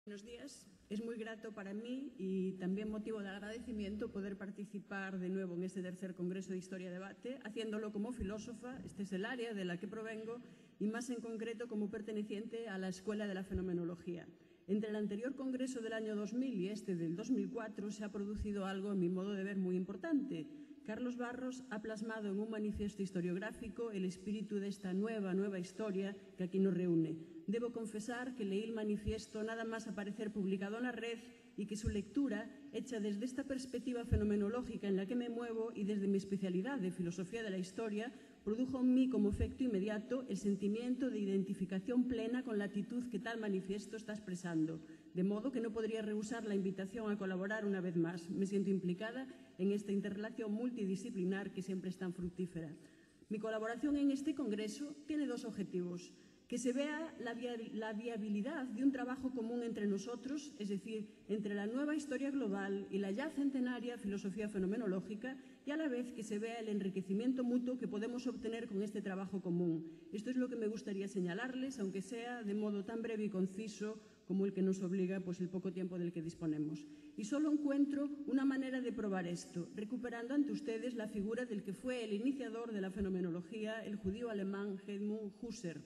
Buenos días. Es muy grato para mí y también motivo de agradecimiento poder participar de nuevo en este tercer Congreso de Historia Debate, haciéndolo como filósofa, este es el área de la que provengo, y más en concreto como perteneciente a la Escuela de la Fenomenología. Entre el anterior Congreso del año 2000 y este del 2004 se ha producido algo, en mi modo de ver, muy importante. Carlos Barros ha plasmado en un manifiesto historiográfico el espíritu de esta nueva historia que aquí nos reúne. Debo confesar que leí el manifiesto nada más aparecer publicado en la red y que su lectura, hecha desde esta perspectiva fenomenológica en la que me muevo y desde mi especialidad de filosofía de la historia, produjo en mí como efecto inmediato el sentimiento de identificación plena con la actitud que tal manifiesto está expresando, de modo que no podría rehusar la invitación a colaborar una vez más. Me siento implicada en esta interrelación multidisciplinar que siempre es tan fructífera. Mi colaboración en este congreso tiene dos objetivos: que se vea la viabilidad de un trabajo común entre nosotros, es decir, entre la nueva historia global y la ya centenaria filosofía fenomenológica, y a la vez que se vea el enriquecimiento mutuo que podemos obtener con este trabajo común. Esto es lo que me gustaría señalarles, aunque sea de modo tan breve y conciso como el que nos obliga el poco tiempo del que disponemos. Y solo encuentro una manera de probar esto, recuperando ante ustedes la figura del que fue el iniciador de la fenomenología, el judío alemán Edmund Husserl.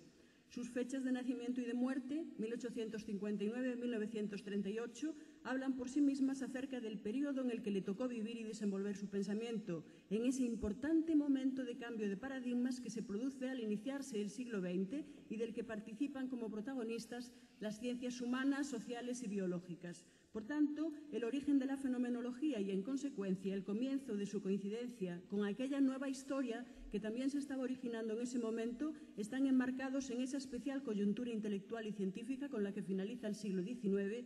Sus fechas de nacimiento y de muerte, 1859-1938, hablan por sí mismas acerca del periodo en el que le tocó vivir y desenvolver su pensamiento, en ese importante momento de cambio de paradigmas que se produce al iniciarse el siglo XX y del que participan como protagonistas las ciencias humanas, sociales y biológicas. Por tanto, el origen de la fenomenología y, en consecuencia, el comienzo de su coincidencia con aquella nueva historia que también se estaba originando en ese momento están enmarcados en esa especial coyuntura intelectual y científica con la que finaliza el siglo XIX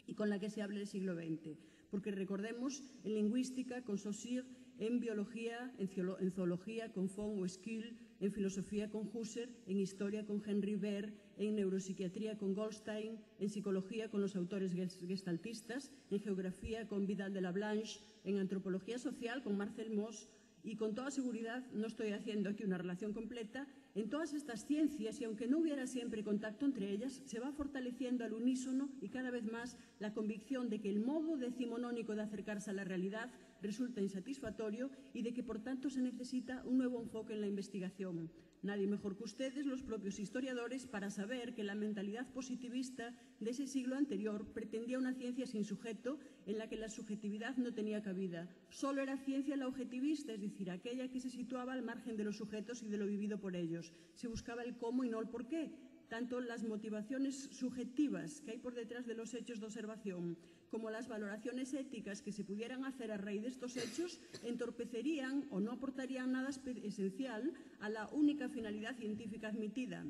y con la que se abre el siglo XX. Porque recordemos, en lingüística con Saussure, en biología, en zoología con Font o Scheel, en filosofía con Husserl, en historia con Henry Baer, en neuropsiquiatría con Goldstein, en psicología con los autores gestaltistas, en geografía con Vidal de la Blanche, en antropología social con Marcel Mauss, y con toda seguridad, no estoy haciendo aquí una relación completa, en todas estas ciencias, y aunque no hubiera siempre contacto entre ellas, se va fortaleciendo al unísono y cada vez más la convicción de que el modo decimonónico de acercarse a la realidad resulta insatisfactorio y de que por tanto se necesita un nuevo enfoque en la investigación. Nadie mejor que ustedes, los propios historiadores, para saber que la mentalidad positivista de ese siglo anterior pretendía una ciencia sin sujeto en la que la subjetividad no tenía cabida. Solo era ciencia la objetivista, es decir, aquella que se situaba al margen de los sujetos y de lo vivido por ellos. Se buscaba el cómo y no el por qué. Tanto las motivaciones subjetivas que hay por detrás de los hechos de observación como las valoraciones éticas que se pudieran hacer a raíz de estos hechos entorpecerían o no aportarían nada esencial a la única finalidad científica admitida: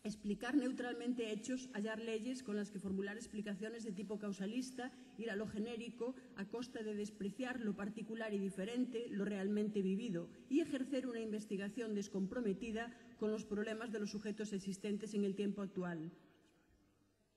explicar neutralmente hechos, hallar leyes con las que formular explicaciones de tipo causalista, ir a lo genérico a costa de despreciar lo particular y diferente, lo realmente vivido, y ejercer una investigación descomprometida con los problemas de los sujetos existentes en el tiempo actual.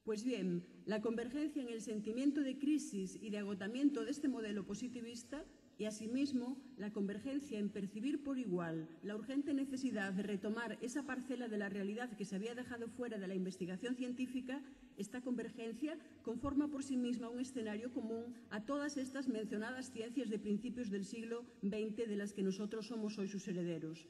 Pues bien, la convergencia en el sentimiento de crisis y de agotamiento de este modelo positivista y, asimismo, la convergencia en percibir por igual la urgente necesidad de retomar esa parcela de la realidad que se había dejado fuera de la investigación científica, esta convergencia conforma por sí misma un escenario común a todas estas mencionadas ciencias de principios del siglo XX de las que nosotros somos hoy sus herederos.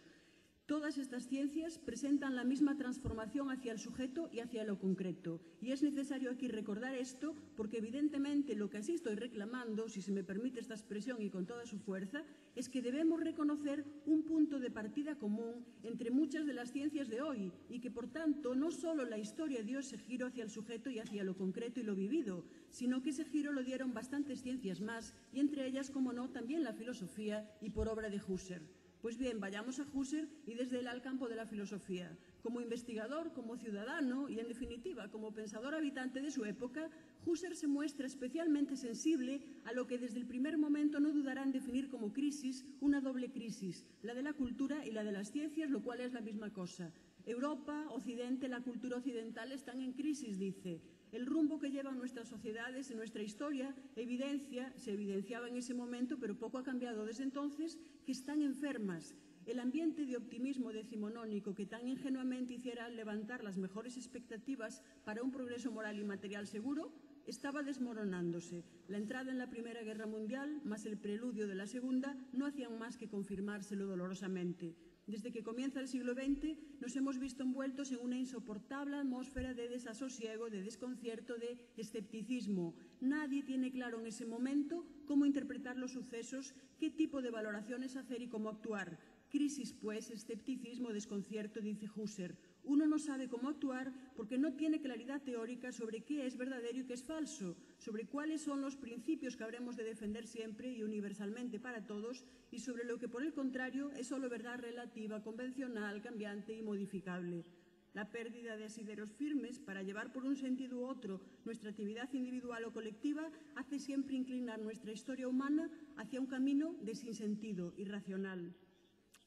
Todas estas ciencias presentan la misma transformación hacia el sujeto y hacia lo concreto. Y es necesario aquí recordar esto porque evidentemente lo que así estoy reclamando, si se me permite esta expresión y con toda su fuerza, es que debemos reconocer un punto de partida común entre muchas de las ciencias de hoy y que por tanto no solo la historia dio ese giro hacia el sujeto y hacia lo concreto y lo vivido, sino que ese giro lo dieron bastantes ciencias más y entre ellas, como no, también la filosofía y por obra de Husserl. Pues bien, vayamos a Husserl y desde él al campo de la filosofía. Como investigador, como ciudadano y, en definitiva, como pensador habitante de su época, Husserl se muestra especialmente sensible a lo que desde el primer momento no dudará en definir como crisis, una doble crisis, la de la cultura y la de las ciencias, lo cual es la misma cosa. Europa, Occidente, la cultura occidental están en crisis, dice. El rumbo que llevan nuestras sociedades en nuestra historia se evidenciaba en ese momento, pero poco ha cambiado desde entonces, que están enfermas. El ambiente de optimismo decimonónico que tan ingenuamente hiciera levantar las mejores expectativas para un progreso moral y material seguro estaba desmoronándose. La entrada en la Primera Guerra Mundial, más el preludio de la Segunda, no hacían más que confirmárselo dolorosamente. Desde que comienza el siglo XX nos hemos visto envueltos en una insoportable atmósfera de desasosiego, de desconcierto, de escepticismo. Nadie tiene claro en ese momento cómo interpretar los sucesos, qué tipo de valoraciones hacer y cómo actuar. Crisis, pues, escepticismo, desconcierto, dice Husserl. Uno no sabe cómo actuar porque no tiene claridad teórica sobre qué es verdadero y qué es falso, sobre cuáles son los principios que habremos de defender siempre y universalmente para todos y sobre lo que, por el contrario, es solo verdad relativa, convencional, cambiante y modificable. La pérdida de asideros firmes para llevar por un sentido u otro nuestra actividad individual o colectiva hace siempre inclinar nuestra historia humana hacia un camino de sinsentido, irracional.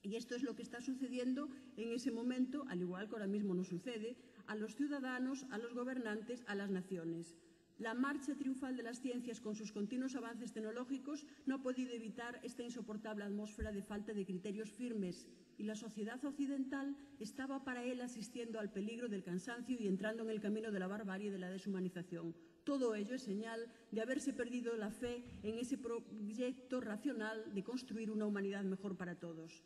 Y esto es lo que está sucediendo en ese momento, al igual que ahora mismo nos sucede, a los ciudadanos, a los gobernantes, a las naciones. La marcha triunfal de las ciencias con sus continuos avances tecnológicos no ha podido evitar esta insoportable atmósfera de falta de criterios firmes y la sociedad occidental estaba para él asistiendo al peligro del cansancio y entrando en el camino de la barbarie y de la deshumanización. Todo ello es señal de haberse perdido la fe en ese proyecto racional de construir una humanidad mejor para todos.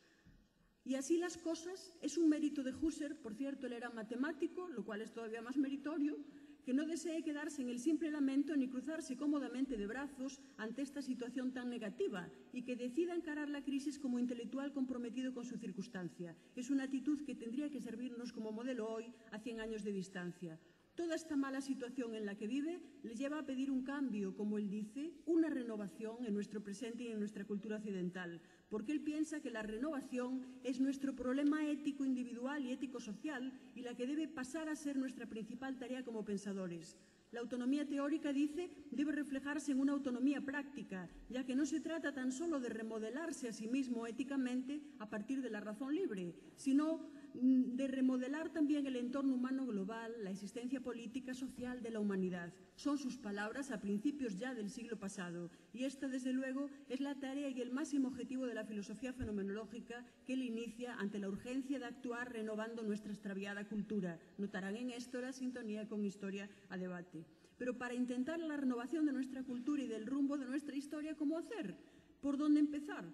Y así las cosas, es un mérito de Husserl, por cierto, él era matemático, lo cual es todavía más meritorio, que no desee quedarse en el simple lamento ni cruzarse cómodamente de brazos ante esta situación tan negativa y que decida encarar la crisis como intelectual comprometido con su circunstancia. Es una actitud que tendría que servirnos como modelo hoy, a 100 años de distancia. Toda esta mala situación en la que vive le lleva a pedir un cambio, como él dice, una renovación en nuestro presente y en nuestra cultura occidental, porque él piensa que la renovación es nuestro problema ético individual y ético-social y la que debe pasar a ser nuestra principal tarea como pensadores. La autonomía teórica, dice, debe reflejarse en una autonomía práctica, ya que no se trata tan solo de remodelarse a sí mismo éticamente a partir de la razón libre, sino de remodelar también el entorno humano global, la existencia política social de la humanidad. Son sus palabras a principios ya del siglo pasado, y esta, desde luego, es la tarea y el máximo objetivo de la filosofía fenomenológica que él inicia ante la urgencia de actuar renovando nuestra extraviada cultura. Notarán en esto la sintonía con Historia a Debate. Pero para intentar la renovación de nuestra cultura y del rumbo de nuestra historia, ¿cómo hacer? ¿Por dónde empezar?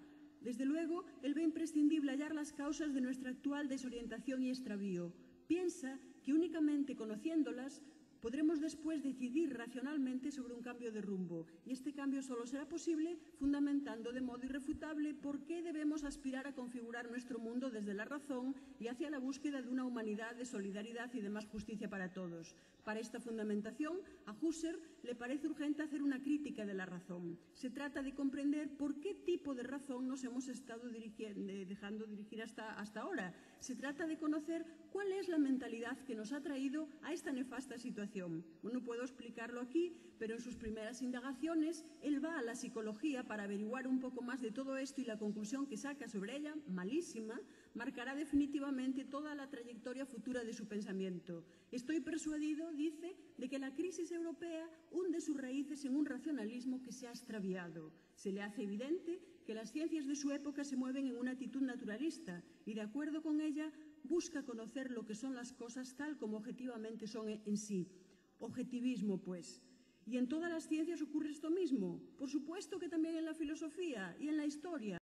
Desde luego, él ve imprescindible hallar las causas de nuestra actual desorientación y extravío. Piensa que únicamente conociéndolas podremos después decidir racionalmente sobre un cambio de rumbo. Y este cambio solo será posible fundamentando de modo irrefutable por qué debemos aspirar a configurar nuestro mundo desde la razón y hacia la búsqueda de una humanidad de solidaridad y de más justicia para todos. Para esta fundamentación, a Husserl le parece urgente hacer una crítica de la razón. Se trata de comprender por qué tipo de razón nos hemos estado dejando dirigir hasta ahora. Se trata de conocer cuál es la mentalidad que nos ha traído a esta nefasta situación. No puedo explicarlo aquí, pero en sus primeras indagaciones él va a la psicología para averiguar un poco más de todo esto y la conclusión que saca sobre ella, malísima, marcará definitivamente toda la trayectoria futura de su pensamiento. Estoy persuadido, dice, de que la crisis europea hunde sus raíces en un racionalismo que se ha extraviado. Se le hace evidente que las ciencias de su época se mueven en una actitud naturalista y, de acuerdo con ella, busca conocer lo que son las cosas tal como objetivamente son en sí. Objetivismo, pues. ¿Y en todas las ciencias ocurre esto mismo? Por supuesto que también en la filosofía y en la historia.